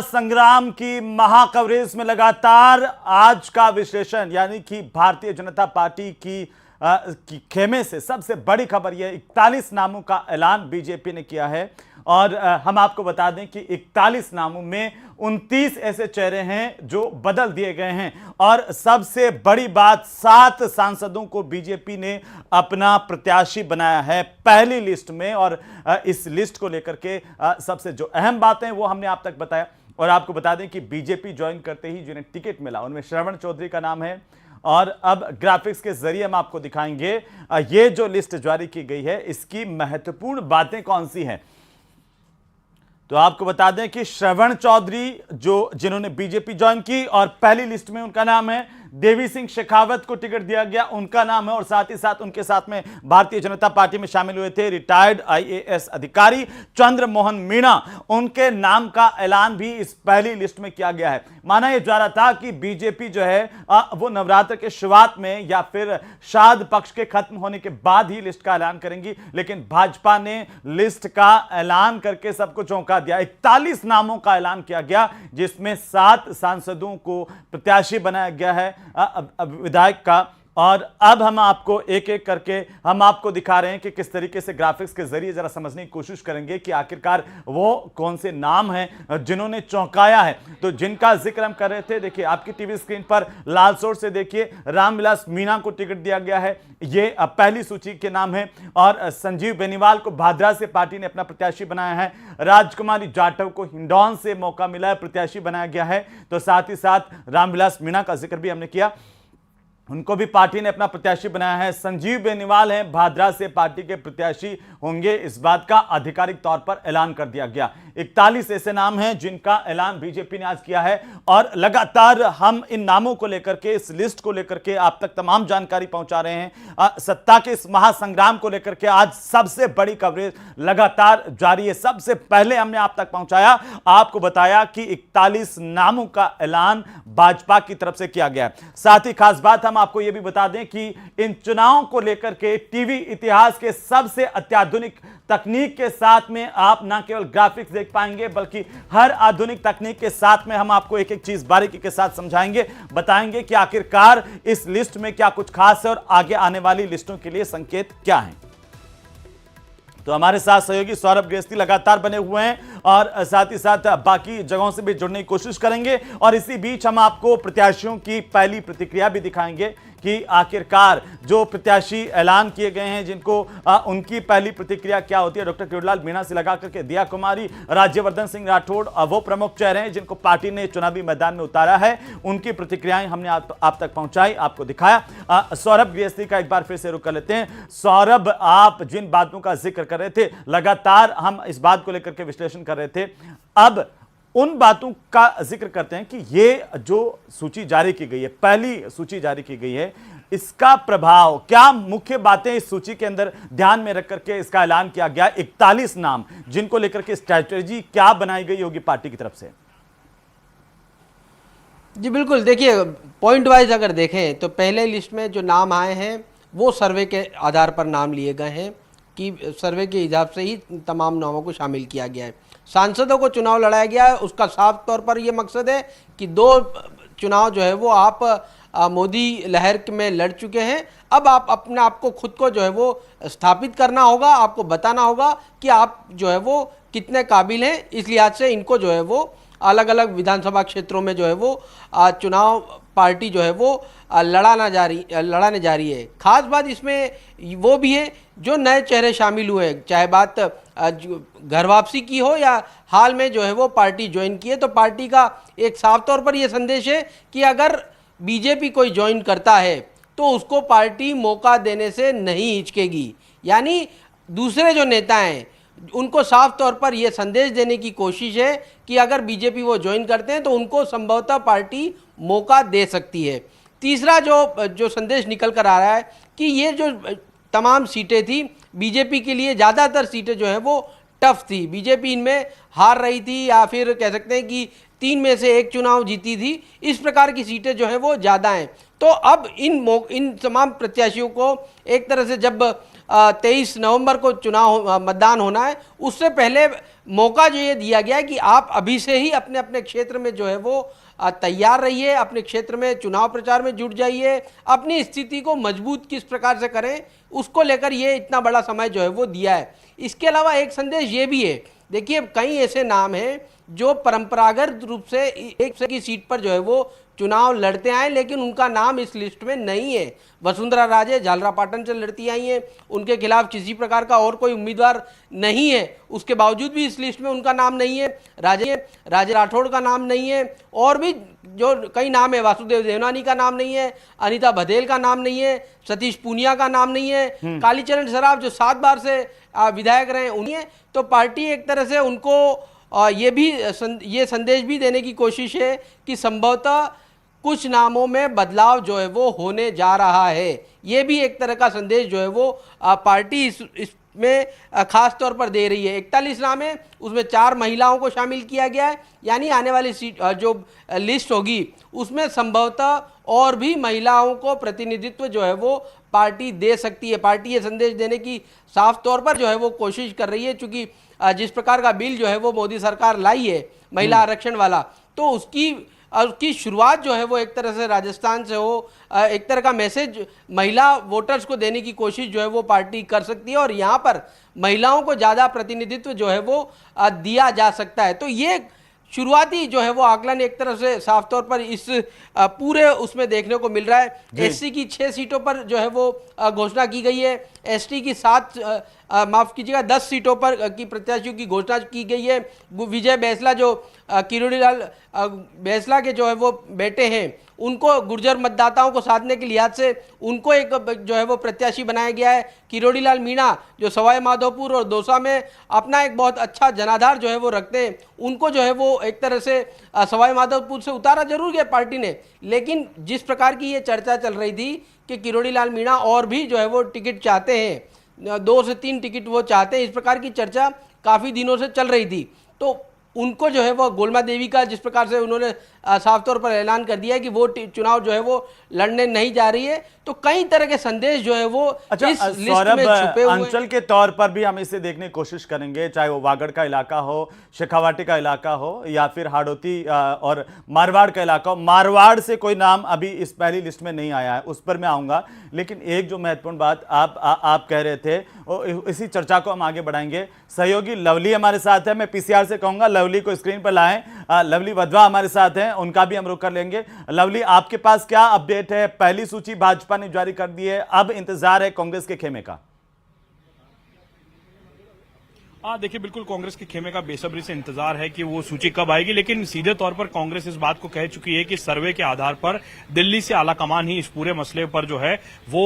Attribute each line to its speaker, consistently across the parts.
Speaker 1: संग्राम की महाकवरेज में लगातार आज का विश्लेषण यानी कि भारतीय जनता पार्टी की खेमे से सबसे बड़ी खबर यह 41 नामों का ऐलान बीजेपी ने किया है। और हम आपको बता दें कि 41 नामों में 29 ऐसे चेहरे हैं जो बदल दिए गए हैं। और सबसे बड़ी बात, 7 सांसदों को बीजेपी ने अपना प्रत्याशी बनाया है पहली लिस्ट में। और इस लिस्ट को लेकर के सबसे जो अहम बातें वो हमने आप तक बताया। और आपको बता दें कि बीजेपी ज्वाइन करते ही जिन्हें टिकट मिला उनमें श्रवण चौधरी का नाम है। और अब ग्राफिक्स के जरिए हम आपको दिखाएंगे ये जो लिस्ट जारी की गई है इसकी महत्वपूर्ण बातें कौन सी हैं। तो आपको बता दें कि श्रवण चौधरी जिन्होंने बीजेपी ज्वाइन की और पहली लिस्ट में उनका नाम है, देवी सिंह शेखावत को टिकट दिया गया उनका नाम है। और साथ ही साथ उनके साथ में भारतीय जनता पार्टी में शामिल हुए थे रिटायर्ड आईएएस अधिकारी चंद्र मोहन मीणा, उनके नाम का ऐलान भी इस पहली लिस्ट में किया गया है। माना यह जा रहा था कि बीजेपी जो है वो नवरात्र के शुरुआत में या फिर श्राद्ध पक्ष के खत्म होने के बाद ही लिस्ट का ऐलान करेंगी, लेकिन भाजपा ने लिस्ट का ऐलान करके सबको चौंका दिया। 41 नामों का ऐलान किया गया जिसमें 7 सांसदों को प्रत्याशी बनाया गया है विधायक का। और अब हम आपको एक एक करके हम आपको दिखा रहे हैं कि किस तरीके से ग्राफिक्स के जरिए जरा समझने की कोशिश करेंगे कि आखिरकार वो कौन से नाम हैं जिन्होंने चौंकाया है। तो जिनका जिक्र हम कर रहे थे, देखिए आपकी टीवी स्क्रीन पर लाल सोर्स से देखिए, रामविलास मीणा को टिकट दिया गया है, ये पहली सूची के नाम है। और संजीव बेनीवाल को भादरा से पार्टी ने अपना प्रत्याशी बनाया है। राजकुमारी जाटव को हिंडौन से मौका मिला है, प्रत्याशी बनाया गया है। तो साथ ही साथ रामविलास मीणा का जिक्र भी हमने किया, उनको भी पार्टी ने अपना प्रत्याशी बनाया है। संजीव बेनीवाल हैं भादरा से पार्टी के प्रत्याशी होंगे, इस बात का आधिकारिक तौर पर ऐलान कर दिया गया। 41 ऐसे नाम हैं जिनका ऐलान बीजेपी ने आज किया है। और लगातार हम इन नामों को लेकर के, इस लिस्ट को लेकर के आप तक तमाम जानकारी पहुंचा रहे हैं। सत्ता के इस महासंग्राम को लेकर के आज सबसे बड़ी कवरेज लगातार जारी है। सबसे पहले हमने आप तक पहुंचाया, आपको बताया कि 41 नामों का ऐलान भाजपा की तरफ से किया गया है। साथ ही खास बात हम आपको यह भी बता दें कि इन चुनावों को लेकर के टीवी इतिहास के सबसे अत्याधुनिक तकनीक के साथ में आप न केवल ग्राफिक्स देख पाएंगे बल्कि हर आधुनिक तकनीक के साथ में हम आपको एक एक चीज बारीकी के साथ समझाएंगे, बताएंगे कि आखिरकार इस लिस्ट में क्या कुछ खास है और आगे आने वाली लिस्टों के लिए संकेत क्या हैं। तो हमारे साथ सहयोगी सौरभ गृहस्थी लगातार बने हुए हैं और साथ ही साथ बाकी जगहों से भी जुड़ने की कोशिश करेंगे। और इसी बीच हम आपको प्रत्याशियों की पहली प्रतिक्रिया भी दिखाएंगे कि आखिरकार जो प्रत्याशी ऐलान किए गए हैं जिनको उनकी पहली प्रतिक्रिया क्या होती है। डॉक्टर किरोड़ीलाल मीणा से लगा करके दिया कुमारी, राज्यवर्धन सिंह राठौड़ वो प्रमुख चेहरे हैं जिनको पार्टी ने चुनावी मैदान में उतारा है, उनकी प्रतिक्रियाएं हमने आप तक पहुंचाई, आपको दिखाया। सौरभ गृहस्थी का एक बार फिर से रुख कर लेते हैं। सौरभ, आप जिन बातों का जिक्र कर रहे थे, लगातार हम इस बात को लेकर के विश्लेषण कर रहे थे, अब उन बातों का जिक्र करते हैं कि ये जो सूची जारी की गई है, पहली सूची जारी की गई है, इसका प्रभाव क्या, मुख्य बातें इस सूची के अंदर ध्यान में रख करके इसका ऐलान किया गया। 41 नाम जिनको लेकर के स्ट्रैटेजी क्या बनाई गई होगी पार्टी की तरफ से।
Speaker 2: जी बिल्कुल, देखिए पॉइंट वाइज अगर देखें तो पहले लिस्ट में जो नाम आए हैं वो सर्वे के आधार पर नाम लिए गए हैं कि सर्वे के हिसाब से ही तमाम नामों को शामिल किया गया है। सांसदों को चुनाव लड़ाया गया है, उसका साफ तौर पर यह मकसद है कि 2 चुनाव जो है वो आप मोदी लहर में लड़ चुके हैं। अब आप अपने आप को खुद को जो है वो स्थापित करना होगा, आपको बताना होगा कि आप जो है वो कितने काबिल हैं। इस लिहाज से इनको जो है वो अलग अलग विधानसभा क्षेत्रों में जो है वो चुनाव पार्टी जो है वो लड़ाने जा रही है। खास बात इसमें वो भी है जो नए चेहरे शामिल हुए, चाहे बात घर वापसी की हो या हाल में जो है वो पार्टी ज्वाइन की है। तो पार्टी का एक साफ तौर पर यह संदेश है कि अगर बीजेपी कोई ज्वाइन करता है तो उसको पार्टी मौका देने से नहीं हिचकेगी। यानी दूसरे जो नेता हैं उनको साफ तौर पर यह संदेश देने की कोशिश है कि अगर बीजेपी वो ज्वाइन करते हैं तो उनको संभवतः पार्टी मौका दे सकती है। तीसरा जो संदेश निकल कर आ रहा है कि ये जो तमाम सीटें थी बीजेपी के लिए, ज़्यादातर सीटें जो है वो टफ थी, बीजेपी इनमें हार रही थी या फिर कह सकते हैं कि 3 में से 1 चुनाव जीती थी, इस प्रकार की सीटें जो है वो ज़्यादा हैं। तो अब इन तमाम प्रत्याशियों को एक तरह से जब 23 नवंबर को मतदान होना है, उससे पहले मौका जो ये दिया गया है कि आप अभी से ही अपने अपने क्षेत्र में जो है वो तैयार रहिए, अपने क्षेत्र में चुनाव प्रचार में जुट जाइए, अपनी स्थिति को मजबूत किस प्रकार से करें उसको लेकर ये इतना बड़ा समय जो है वो दिया है। इसके अलावा एक संदेश ये भी है, देखिए कई ऐसे नाम हैं जो परंपरागत रूप से एक की सीट पर जो है वो चुनाव लड़ते आए, लेकिन उनका नाम इस लिस्ट में नहीं है। वसुंधरा राजे झालरापाटन से लड़ती आई हैं, उनके खिलाफ किसी प्रकार का और कोई उम्मीदवार नहीं है, उसके बावजूद भी इस लिस्ट में उनका नाम नहीं है। राजे राठौड़ का नाम नहीं है, और भी जो कई नाम है, वासुदेव देवनानी का नाम नहीं है, अनीता बघेल का नाम नहीं है, सतीश पूनिया का नाम नहीं है, कालीचरण सराफ जो 7 बार से विधायक रहे उन्हीं। तो पार्टी एक तरह से उनको ये संदेश भी देने की कोशिश है कि संभवतः कुछ नामों में बदलाव जो है वो होने जा रहा है। ये भी एक तरह का संदेश जो है वो पार्टी इसमें खास तौर पर दे रही है। 41 नाम है, उसमें 4 महिलाओं को शामिल किया गया है, यानी आने वाली सीट जो लिस्ट होगी उसमें संभवतः और भी महिलाओं को प्रतिनिधित्व जो है वो पार्टी दे सकती है। पार्टी ये संदेश देने की साफ तौर पर जो है वो कोशिश कर रही है, चूंकि जिस प्रकार का बिल जो है वो मोदी सरकार लाई है महिला आरक्षण वाला, तो उसकी शुरुआत जो है वो एक तरह से राजस्थान से हो, एक तरह का मैसेज महिला वोटर्स को देने की कोशिश जो है वो पार्टी कर सकती है, और यहाँ पर महिलाओं को ज़्यादा प्रतिनिधित्व जो है वो दिया जा सकता है। तो ये शुरुआती जो है वो आकलन एक तरह से साफ तौर पर इस पूरे उसमें देखने को मिल रहा है। एससी की 6 सीटों पर जो है वो घोषणा की गई है, एसटी की 10 सीटों पर की प्रत्याशियों की घोषणा की गई है। विजय बैंसला जो किरोड़ीलाल बैंसला के जो है वो बेटे हैं, उनको गुर्जर मतदाताओं को साधने के लिहाज से उनको एक जो है वो प्रत्याशी बनाया गया है। किरोड़ीलाल मीणा जो सवाई माधोपुर और दौसा में अपना एक बहुत अच्छा जनाधार जो है वो रखते हैं, उनको जो है वो एक तरह से सवाई माधोपुर से उतारा जरूर गया पार्टी ने, लेकिन जिस प्रकार की ये चर्चा चल रही थी कि किरोड़ीलाल मीणा और भी जो है वो टिकट चाहते हैं, 2 से 3 टिकट वो चाहते हैं, इस प्रकार की चर्चा काफ़ी दिनों से चल रही थी। तो उनको जो है वो गोलमा देवी का जिस प्रकार से उन्होंने साफ तौर पर ऐलान कर दिया है कि वो चुनाव जो है वो लड़ने नहीं जा रही है, तो कई तरह के संदेश जो है वो इस लिस्ट में छुपे हुए हैं।
Speaker 1: अंचल के तौर पर भी हम इसे देखने की कोशिश करेंगे, चाहे वो वागड़ का इलाका हो, शेखावाटी का इलाका हो, या फिर हाड़ौती और मारवाड़ का इलाका हो। मारवाड़ से कोई नाम अभी इस पहली लिस्ट में नहीं आया है, उस पर मैं आऊंगा, लेकिन एक जो महत्वपूर्ण बात आप कह रहे थे, इसी चर्चा को हम आगे बढ़ाएंगे। सहयोगी लवली हमारे साथ है, मैं पीसीआर से कहूंगा लवली को स्क्रीन पर लाएं। लवली वधवा हमारे साथ हैं, उनका भी हम रुख कर लेंगे। लवली, आपके पास क्या अपडेट है? पहली सूची भाजपा ने जारी कर दी है, अब इंतजार है कांग्रेस के खेमे का।
Speaker 3: हाँ देखिए, बिल्कुल कांग्रेस के खेमे का बेसब्री से इंतजार है कि वो सूची कब आएगी, लेकिन सीधे तौर पर कांग्रेस इस बात को कह चुकी है कि सर्वे के आधार पर दिल्ली से आलाकमान ही इस पूरे मसले पर जो है वो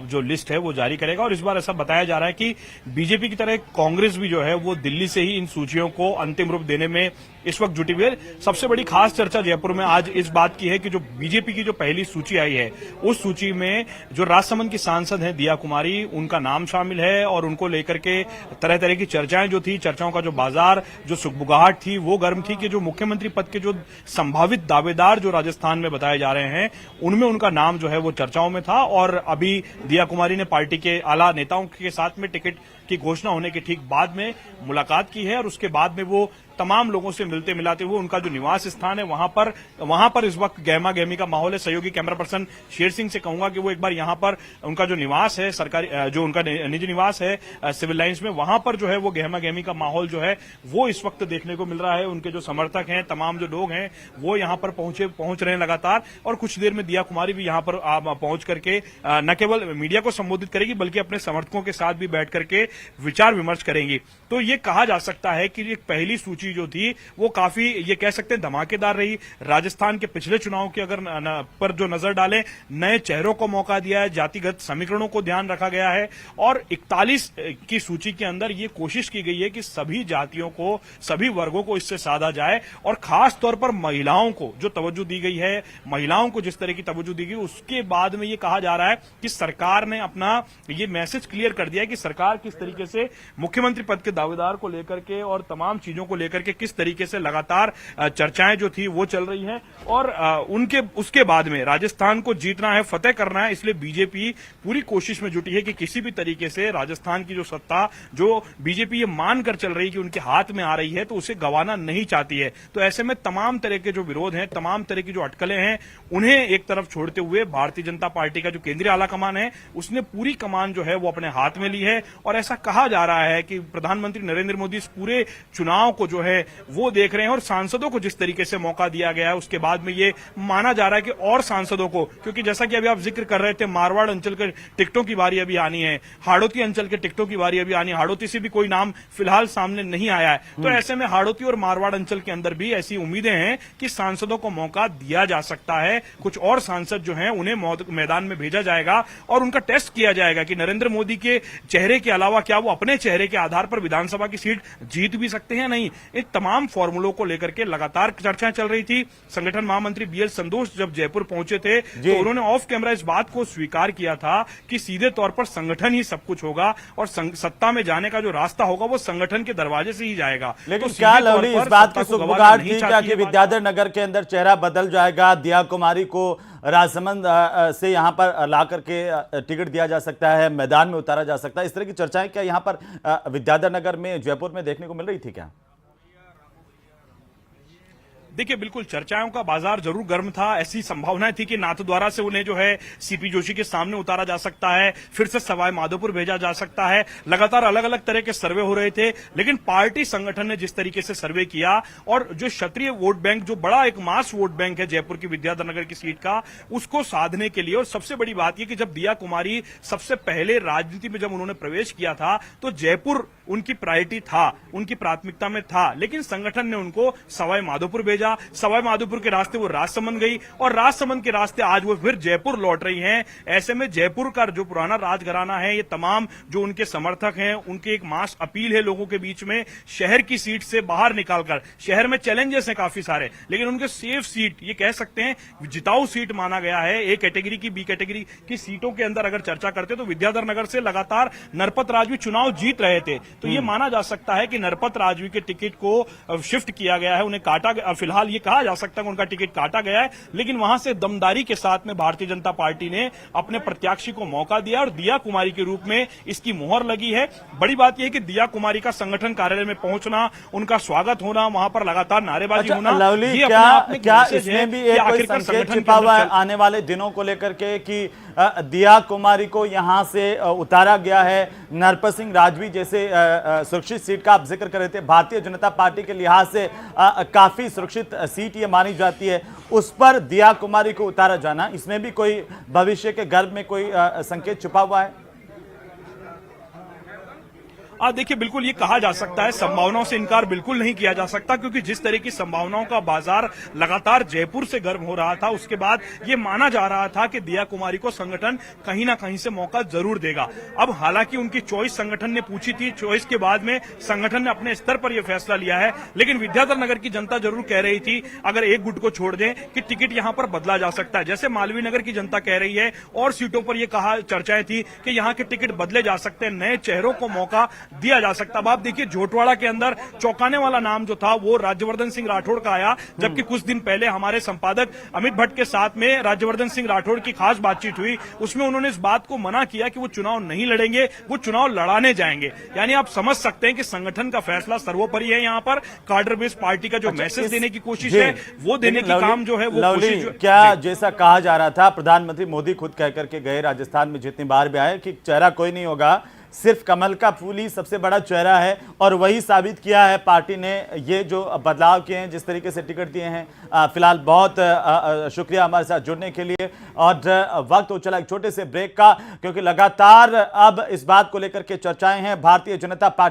Speaker 3: जो लिस्ट है वो जारी करेगा। और इस बार ऐसा बताया जा रहा है कि बीजेपी की तरह कांग्रेस भी जो है वो दिल्ली से ही इन सूचियों को अंतिम रूप देने में इस वक्त जुटी हुई है। सबसे बड़ी खास चर्चा जयपुर में आज इस बात की है कि जो बीजेपी की जो पहली सूची आई है, उस सूची में जो राजसमंद की सांसद हैं दिया कुमारी, उनका नाम शामिल है, और उनको लेकर के तरह तरह की चर्चाएं जो थी, चर्चाओं का जो बाजार, जो सुगबुगाहट थी वो गर्म थी कि जो मुख्यमंत्री पद के जो संभावित दावेदार जो राजस्थान में बताए जा रहे हैं, उनमें उनका नाम जो है वो चर्चाओं में था। और अभी दिया कुमारी ने पार्टी के आला नेताओं के साथ में टिकट की घोषणा होने के ठीक बाद में मुलाकात की है, और उसके बाद में वो तमाम लोगों से मिलते मिलाते हुए उनका जो निवास स्थान है वहां पर इस वक्त गहमा गहमी का माहौल है। सहयोगी कैमरा पर्सन शेर सिंह से कहूंगा कि वो एक बार यहां पर उनका जो निवास है, सरकारी जो उनका निजी निवास है सिविल लाइंस में, वहां पर जो है वो गहमा गहमी का माहौल जो है वो इस वक्त देखने को मिल रहा है। उनके जो समर्थक हैं, तमाम जो लोग हैं, वो यहां पर पहुंच रहे हैं लगातार, और कुछ देर में दिया कुमारी भी यहां पर पहुंच करके न केवल मीडिया को संबोधित करेगी बल्कि अपने समर्थकों के साथ भी बैठ करके विचार विमर्श करेंगी। तो ये कहा जा सकता है कि ये पहली सूची जो थी वो काफी, ये कह सकते हैं, धमाकेदार रही। राजस्थान के पिछले चुनाव की अगर पर जो नजर डालें, नए चेहरों को मौका दिया है, जातिगत समीकरणों को ध्यान रखा गया है, और 41 की सूची के अंदर ये कोशिश की गई है कि सभी जातियों को, सभी वर्गों को इससे साधा जाए, और खास तौर पर महिलाओं को जो तवज्जो दी गई है, महिलाओं को जिस तरह की तवज्जो दी गई, उसके बाद में ये कहा जा रहा है कि सरकार ने अपना ये मैसेज क्लियर कर दिया है कि सरकार किस तरीके से मुख्यमंत्री पद के दावेदार को लेकर के और तमाम चीजों को लेकर के किस तरीके से लगातार चर्चाएं जो थी वो चल रही हैं और उनके उसके बाद में राजस्थान को जीतना है, फतेह करना है, इसलिए बीजेपी पूरी कोशिश में जुटी है कि किसी भी तरीके से राजस्थान की जो सत्ता जो बीजेपी ये मानकर चल रही है कि उनके हाथ में आ रही है तो उसे गंवाना नहीं चाहती है। तो ऐसे में तमाम तरह के जो विरोध हैं, तमाम तरह की जो अटकलें हैं, उन्हें एक तरफ छोड़ते हुए भारतीय जनता पार्टी का जो केंद्रीय आला कमान है उसने पूरी कमान जो है वो अपने हाथ में ली है और ऐसा कहा जा रहा है कि प्रधानमंत्री नरेंद्र मोदी इस पूरे चुनाव को जो है वो देख रहे हैं और सांसदों को जिस तरीके से मौका दिया गया है उसके बाद में ये माना जा रहा है कि और सांसदों को, क्योंकि जैसा कि अभी आप जिक्र कर रहे थे मारवाड़ अंचल के टिकटों की बारी अभी आनी है, हाड़ौती अंचल के टिकटों की बारी अभी आनी है, हाड़ौती से भी कोई नाम फिलहाल सामने नहीं आया है। तो ऐसे में हाड़ौती और मारवाड़ अंचल के अंदर भी ऐसी उम्मीदें हैं कि सांसदों को मौका दिया जा सकता है। कुछ और सांसद जो हैं उन्हें मैदान में भेजा जाएगा और उनका टेस्ट किया जाएगा कि नरेंद्र मोदी के चेहरे के अलावा क्या वो अपने चेहरे के आधार पर विधानसभा की सीट जीत भी सकते हैं या नहीं। इन तमाम फॉर्मूलों को लेकर के लगातार चर्चाएं चल रही थी। संगठन महामंत्री बीएल संतोष जब जयपुर पहुंचे थे तो उन्होंने ऑफ कैमरा इस बात को स्वीकार किया था कि सीधे तौर पर संगठन ही सब कुछ होगा और सत्ता में जाने का जो रास्ता होगा वो संगठन के दरवाजे से ही जाएगा।
Speaker 1: लेकिन
Speaker 3: तो
Speaker 1: क्या लवली इस बात की सुगबुगाहट थी क्या कि विद्याधर नगर के अंदर चेहरा बदल जाएगा, दिया कुमारी को राजसमंद से यहां पर ला करके टिकट दिया जा सकता है, मैदान में उतारा जा सकता है, इस तरह की चर्चाएं क्या यहां पर विद्याधर नगर में, जयपुर में देखने को मिल रही थी क्या?
Speaker 3: देखिए बिल्कुल चर्चाओं का बाजार जरूर गर्म था। ऐसी संभावनाएं थी कि नाथद्वारा से उन्हें जो है सीपी जोशी के सामने उतारा जा सकता है, फिर से सवाई माधोपुर भेजा जा सकता है। लगातार अलग अलग तरह के सर्वे हो रहे थे, लेकिन पार्टी संगठन ने जिस तरीके से सर्वे किया और जो क्षत्रिय वोट बैंक, जो बड़ा एक मास वोट बैंक है जयपुर की विद्याधर नगर की सीट का, उसको साधने के लिए, और सबसे बड़ी बात यह कि जब दिया कुमारी सबसे पहले राजनीति में जब उन्होंने प्रवेश किया था तो जयपुर उनकी प्रायोरिटी था, उनकी प्राथमिकता में था, लेकिन संगठन ने उनको सवाई माधोपुर भेजा। सवाई माधोपुर के रास्ते वो राजसमंद गई और राजसमंद के रास्ते आज वो फिर जयपुर लौट रही हैं। ऐसे में जयपुर का जो पुराना राजघराना है, ये तमाम जो उनके समर्थक हैं, उनके एक मास अपील है लोगों के बीच में, शहर की सीट से बाहर निकालकर, शहर में चैलेंजेस हैं काफी सारे, लेकिन उनके सेफ सीट, ये कह सकते हैं जिताऊ सीट माना गया है। ए कैटेगरी की, बी कैटेगरी की सीटों के अंदर अगर चर्चा करते तो विद्याधर नगर से लगातार नरपत राजवी चुनाव जीत रहे थे, तो ये माना जा सकता है कि नरपत राजवी के टिकट को शिफ्ट किया गया है, उन्हें काटा गया। फिलहाल ये कहा जा सकता है कि उनका टिकट काटा गया है, लेकिन वहां से दमदारी के साथ में भारतीय जनता पार्टी ने अपने प्रत्याशी को मौका दिया और दिया कुमारी के रूप में इसकी मुहर लगी है। बड़ी बात यह है कि दिया कुमारी का संगठन कार्यालय में पहुंचना, उनका स्वागत होना, वहां पर लगातार नारेबाजी होना,
Speaker 1: लवली
Speaker 3: ये
Speaker 1: क्या,
Speaker 3: अपने आप में
Speaker 1: क्या
Speaker 3: मैसेज है
Speaker 1: इसमें भी
Speaker 3: कि
Speaker 1: एक कोई
Speaker 3: आखिरकार
Speaker 1: संकेत
Speaker 3: संगठन
Speaker 1: छिपा हुआ है आने वाले दिनों को लेकर के कि दिया कुमारी को यहां से उतारा गया है? नरपत सिंह राजवी जैसे सुरक्षित सीट का आप जिक्र कर रहे थे, भारतीय जनता पार्टी के लिहाज से काफी सुरक्षित सीट ये मानी जाती है, उस पर दिया कुमारी को उतारा जाना, इसमें भी कोई भविष्य के गर्भ में कोई संकेत छुपा हुआ है?
Speaker 3: देखिए बिल्कुल ये कहा जा सकता है, संभावनाओं से इनकार बिल्कुल नहीं किया जा सकता, क्योंकि जिस तरह की संभावनाओं का बाजार लगातार जयपुर से गर्म हो रहा था, उसके बाद ये माना जा रहा था कि दिया कुमारी को संगठन कहीं ना कहीं से मौका जरूर देगा। अब हालांकि उनकी चॉइस संगठन ने पूछी थी, चॉइस के बाद में संगठन ने अपने स्तर पर यह फैसला लिया है, लेकिन विद्याधर नगर की जनता जरूर कह रही थी अगर एक गुट को छोड़ दें कि टिकट यहां पर बदला जा सकता है, जैसे मालवीय नगर की जनता कह रही है, और सीटों पर यह कहा चर्चाएं थी कि यहां के टिकट बदले जा सकते हैं, नए चेहरों को मौका दिया जा सकता। अब आप देखिए झोटवाड़ा के अंदर चौंकाने वाला नाम जो था वो राज्यवर्धन सिंह राठौड़ का आया, जबकि कुछ दिन पहले हमारे संपादक अमित भट्ट के साथ में राज्यवर्धन सिंह राठौड़ की खास बातचीत हुई, उसमें उन्होंने इस बात को मना किया कि वो चुनाव नहीं लड़ेंगे, वो चुनाव लड़ाने जाएंगे। यानी आप समझ सकते हैं कि संगठन का फैसला सर्वोपरि है, यहाँ पर कार्डर बेस्ड पार्टी का जो मैसेज देने की कोशिश है वो देने की काम जो है वो कोशिश
Speaker 1: क्या जैसा कहा जा रहा था, प्रधानमंत्री मोदी खुद कहकर के गए राजस्थान में जितनी बार भी आए कि चेहरा कोई नहीं होगा, सिर्फ कमल का फूल ही सबसे बड़ा चेहरा है, और वही साबित किया है पार्टी ने। ये जो बदलाव किए हैं, जिस तरीके से टिकट दिए हैं, फिलहाल बहुत शुक्रिया हमारे साथ जुड़ने के लिए। और वक्त हो चला एक छोटे से ब्रेक का, क्योंकि लगातार अब इस बात को लेकर के चर्चाएं हैं, भारतीय जनता पार्टी